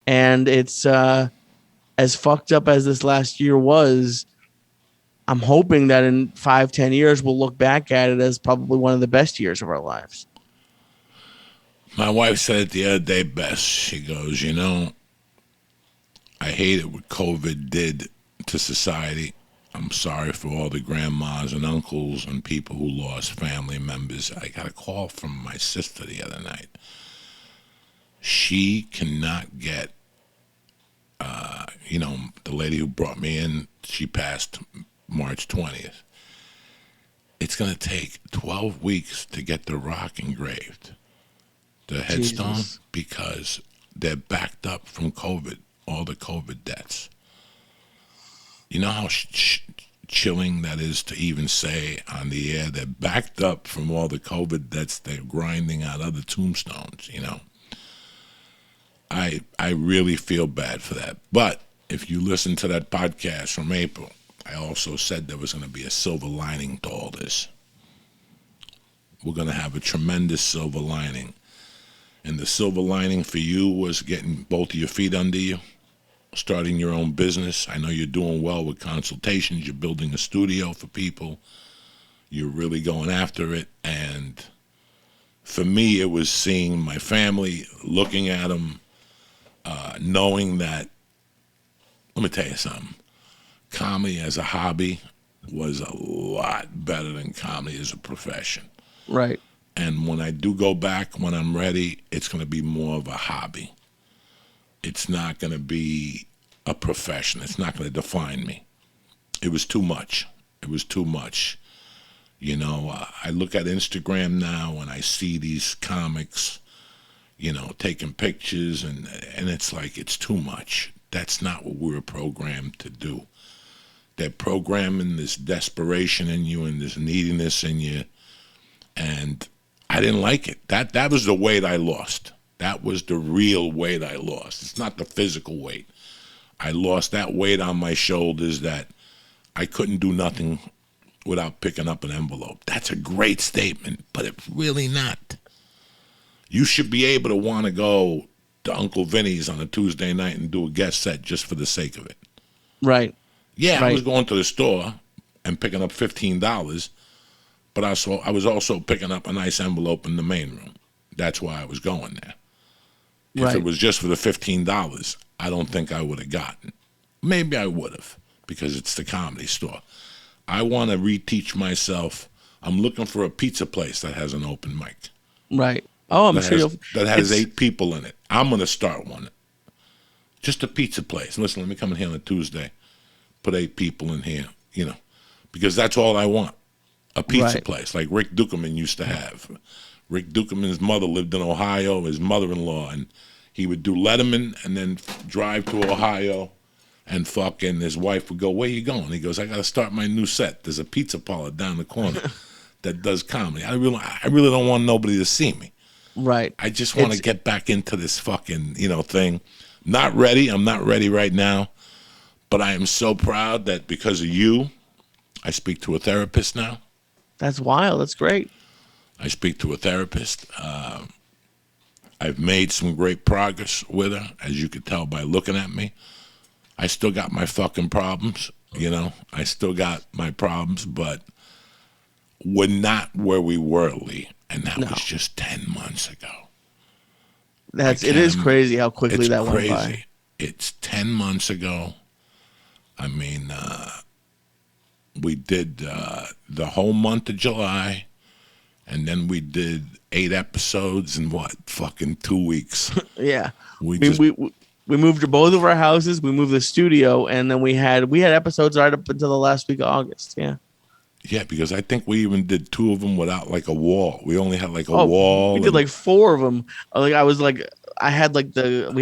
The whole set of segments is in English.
And it's as fucked up as this last year was. I'm hoping that in 5, 10 years, we'll look back at it as probably one of the best years of our lives. My wife said it the other day best. She goes, I hate it what COVID did to society. I'm sorry for all the grandmas and uncles and people who lost family members. I got a call from my sister the other night. She cannot get, the lady who brought me in, she passed March 20th. It's going to take 12 weeks to get the rock engraved, the headstone, Jesus. because they're backed up from COVID, all the COVID deaths. You know how chilling that is to even say on the air? They're backed up from all the COVID deaths. They're grinding out other tombstones. I really feel bad for that. But if you listen to that podcast from April, I also said there was going to be a silver lining to all this. We're going to have a tremendous silver lining. And the silver lining for you was getting both of your feet under you, starting your own business. I know you're doing well with consultations. You're building a studio for people. You're really going after it. And for me, it was seeing my family, looking at them, knowing that, let me tell you something, comedy as a hobby was a lot better than comedy as a profession. Right. And when I do go back, when I'm ready, it's going to be more of a hobby. It's not going to be a profession. It's not going to define me. It was too much. It was too much. I look at Instagram now and I see these comics, taking pictures, and it's like, it's too much. That's not what we were programmed to do. They're programming this desperation in you and this neediness in you, and I didn't like it. That was the weight I lost. That was the real weight I lost. It's not the physical weight. I lost that weight on my shoulders that I couldn't do nothing without picking up an envelope. That's a great statement, but it's really not. You should be able to want to go to Uncle Vinny's on a Tuesday night and do a guest set just for the sake of it. Right. Yeah, Right. I was going to the store and picking up $15, but I was also picking up a nice envelope in the main room. That's why I was going there. If it was just for the $15, I don't think I would have gotten. Maybe I would have, because it's the Comedy Store. I want to reteach myself. I'm looking for a pizza place that has an open mic. Right. Oh, I'm sure that has 8 people in it. I'm going to start one. Just a pizza place. Listen, let me come in here on a Tuesday. Put 8 people in here, because that's all I want. A pizza place like Rick Dukeman used to have. Rick Dukeman's mother lived in Ohio, his mother-in-law, and he would do Letterman and then drive to Ohio, and fucking his wife would go, "Where you going?" He goes, "I got to start my new set. There's a pizza parlor down the corner that does comedy. I really don't want nobody to see me. Right. I just want to get back into this fucking, thing. Not ready. I'm not ready right now. But I am so proud that because of you, I speak to a therapist now. That's wild. That's great. I speak to a therapist. I've made some great progress with her, as you could tell by looking at me. I still got my fucking problems, I still got my problems, but we're not where we were, Lee. And that was just 10 months ago. It is crazy how quickly that went by. It's 10 months ago. I mean, we did the whole month of July, and then we did 8 episodes in fucking 2 weeks. Yeah. We moved to both of our houses. We moved the studio, and then we had episodes right up until the last week of August. Yeah. Yeah, because I think we even did 2 of them without like a wall. We only had like a wall. We did like 4 of them. We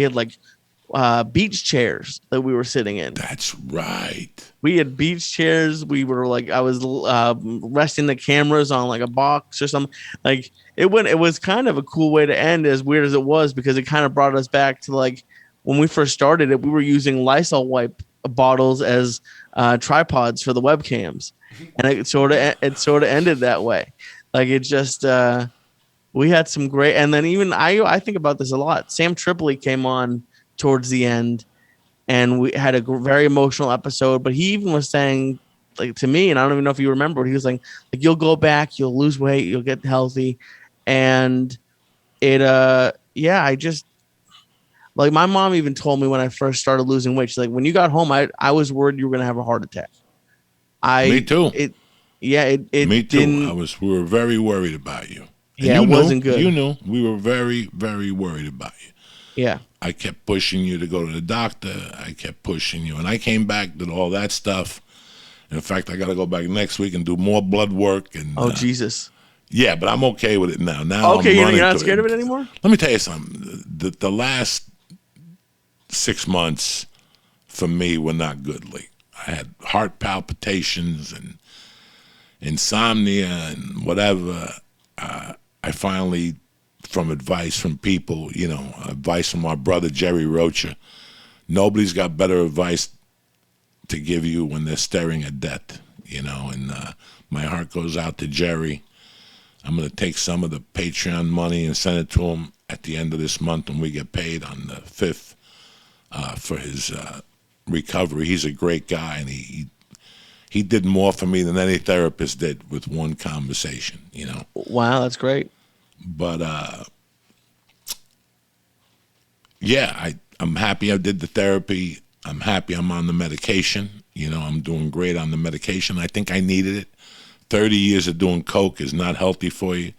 had beach chairs that we were sitting in. That's right. We had beach chairs. We were I was resting the cameras on like a box or something. Like it was kind of a cool way to end, as weird as it was, because it kind of brought us back to like when we first started it. We were using Lysol wipe bottles as tripods for the webcams, and it sort of ended that way. Like it just we had some great, and then even I think about this a lot. Sam Tripoli came on towards the end, and we had a very emotional episode. But he even was saying, like, to me, and I don't even know if you remember, he was like you'll go back, you'll lose weight, you'll get healthy, and yeah, I just like my mom even told me when I first started losing weight, she's like, when you got home, I was worried you were gonna have a heart attack. Me I too. it yeah, Me it too. didn't. We were very worried about you. And Yeah, it wasn't you good. knew we were very, very worried about you. Yeah. I kept pushing you to go to the doctor. I kept pushing you. And I came back, did all that stuff. In fact, I got to go back next week and do more blood work. And Oh Jesus. yeah, but I'm okay with it now. Now Okay, I'm you're running not to scared of it it. anymore. Let me tell you something. The last 6 months for me were not good, Lee. I had heart palpitations and insomnia and whatever. I finally, from advice from people, advice from our brother Jerry Rocha, nobody's got better advice to give you when they're staring at death, and my heart goes out to Jerry. I'm going to take some of the Patreon money and send it to him at the end of this month when we get paid on the 5th for his recovery. He's a great guy, and he did more for me than any therapist did with one conversation. Wow, that's great. But yeah, I'm happy I did the therapy. I'm happy I'm on the medication. I'm doing great on the medication. I think I needed it. 30 years of doing coke is not healthy for you.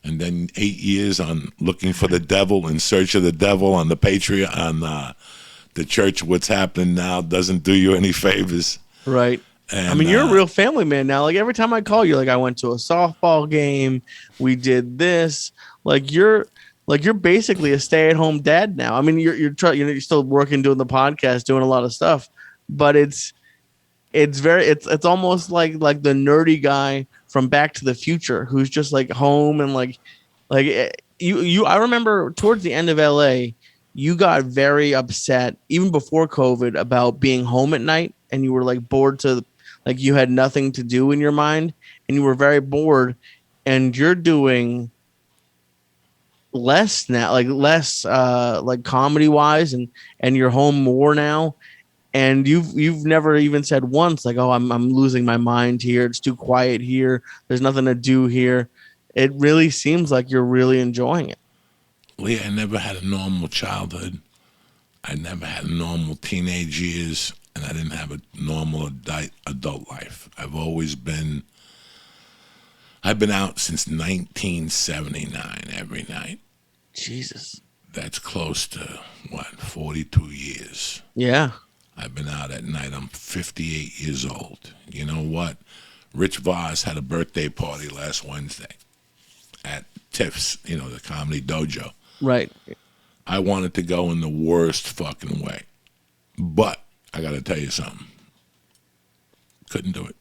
And then 8 years on looking for the devil, in search of the devil on the Patreon, on the church. What's happening now doesn't do you any favors. Right. I And mean, you're a real family man now. Like every time I call you, like I went to a softball game, we did this. Like you're basically a stay-at-home dad now. I mean, you're still working, doing the podcast, doing a lot of stuff, but it's almost like the nerdy guy from Back to the Future who's just like home and you. I remember towards the end of LA, you got very upset even before COVID about being home at night, and you were like bored to like you had nothing to do in your mind, and you were very bored, and you're doing less now, like less like comedy wise, and you're home more now, and you've never even said once like, oh, I'm losing my mind here, it's too quiet here, there's nothing to do here. It really seems like you're really enjoying it. Lee, I never had a normal childhood. I never had normal teenage years, and I didn't have a normal adult life. I've been out since 1979 every night. Jesus. That's close to, 42 years. Yeah. I've been out at night. I'm 58 years old. You know what? Rich Voss had a birthday party last Wednesday at Tiff's, the Comedy Dojo. Right. I wanted to go in the worst fucking way. But I got to tell you something. Couldn't do it.